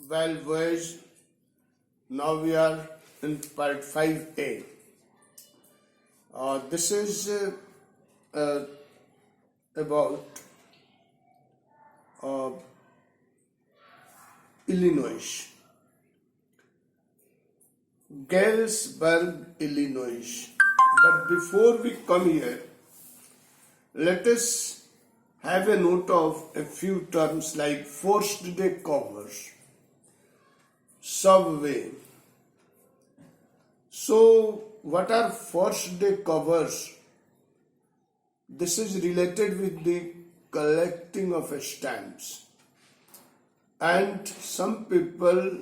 Well, boys, now we are in part 5a. This is about uh, Illinois, Galesburg, Illinois. But before we come here, let us have a note of a few terms like first day covers, subway. So, what are first day covers? This is related with the collecting of stamps. And some people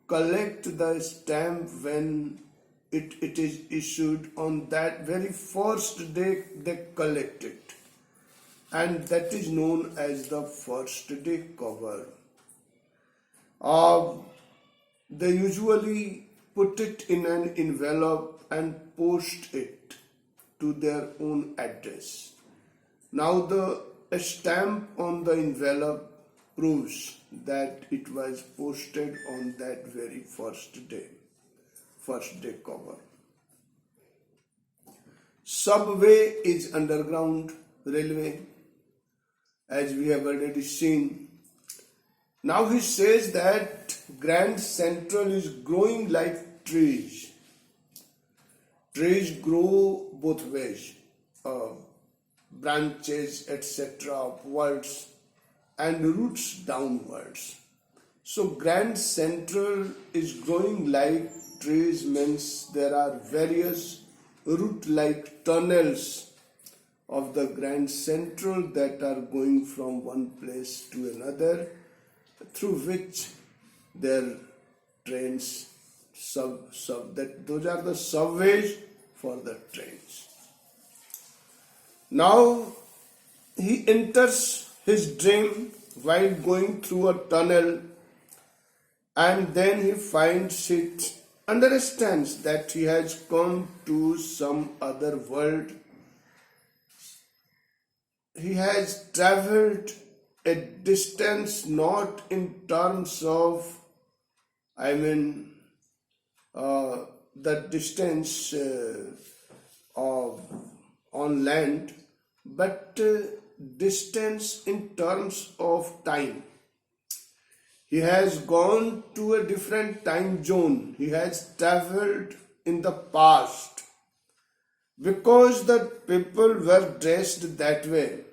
collect the stamp when it is issued on that very first day they collect it. And that is known as the first day cover. They usually put it in an envelope and post it to their own address. Now the stamp on the envelope proves that it was posted on that very first day cover. Subway is underground railway, as we have already seen. Now he says that Grand Central is growing like trees. Trees grow both ways, branches, etc., upwards and roots downwards. So Grand Central is growing like trees means there are various root-like tunnels of the Grand Central that are going from one place to another, through which their trains those are the subways for the trains. Now he enters his dream while going through a tunnel, and then he finds it, understands that he has come to some other world. He has traveled a distance not in terms of, the distance on land, but distance in terms of time. He has gone to a different time zone. He has traveled in the past. Because the people were dressed that way,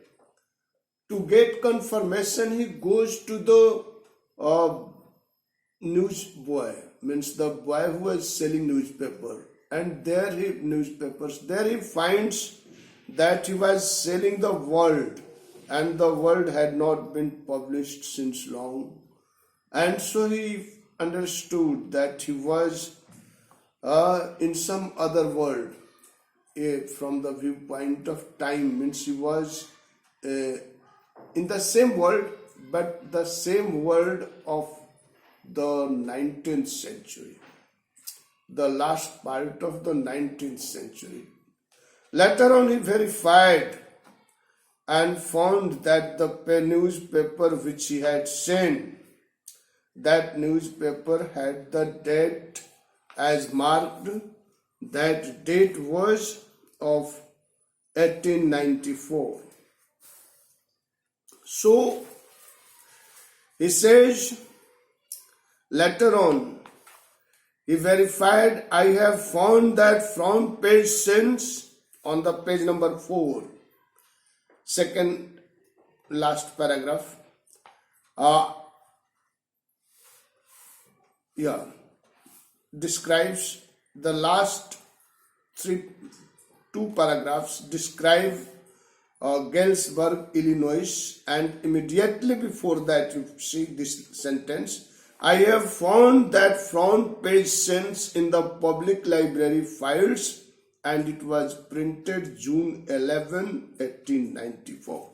to get confirmation, he goes to the newsboy, means the boy who was selling newspaper, and there he finds that he was selling the World, and the World had not been published since long, and so he understood that he was in some other world. From the viewpoint of time, means he was in the same world, but the same world of the 19th century, the last part of the 19th century. Later on he verified and found that the newspaper which he had seen, that newspaper had the date as marked. That date was of 1894. So he says later on, he verified, I have found that front page since, on the page number 4, second last paragraph, describes the last two paragraphs describe Galesburg, Illinois, and immediately before that you see this sentence, I have found that front page since in the public library files, and it was printed June 11, 1894.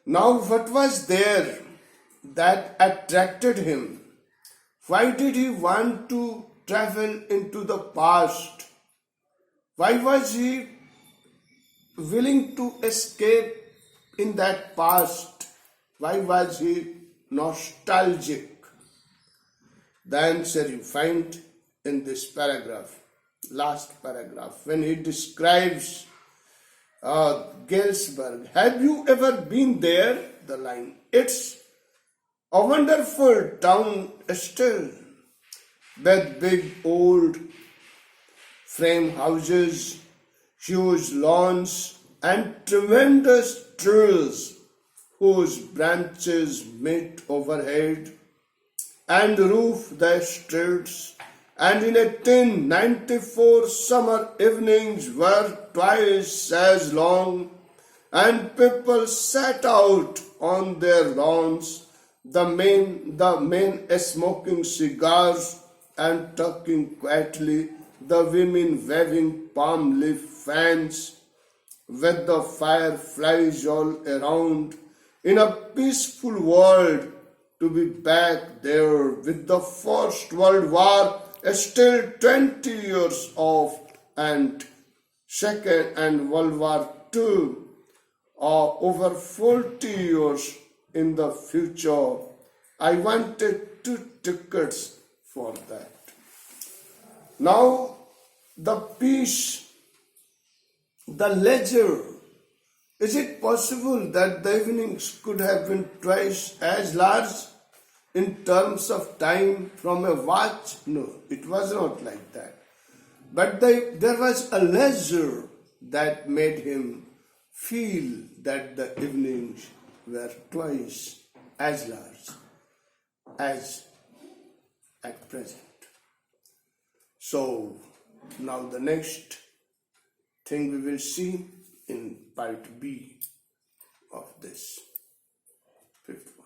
Now what was there that attracted him? Why did he want to travel into the past? Why was he willing to escape in that past? Why was he nostalgic. The answer you find in this paragraph, last paragraph, when he describes Galesburg. Have you ever been there? The line. It's a wonderful town still, with big old frame houses, huge lawns, and tremendous trees whose branches meet overhead and roof the streets. And in 1894 summer evenings were twice as long, and people sat out on their lawns, the men smoking cigars and talking quietly, the women waving palm leaf fans, with the fireflies all around, in a peaceful world. To be back there with the First World War still 20 years off, and Second and World War II over 40 years in the future. I wanted 2 tickets for that. Now, the peace, the leisure. Is it possible that the evenings could have been twice as large in terms of time from a watch? No, it was not like that. But there was a leisure that made him feel that the evenings were twice as large as at present. So, now the next thing we will see in part B of this 5th one.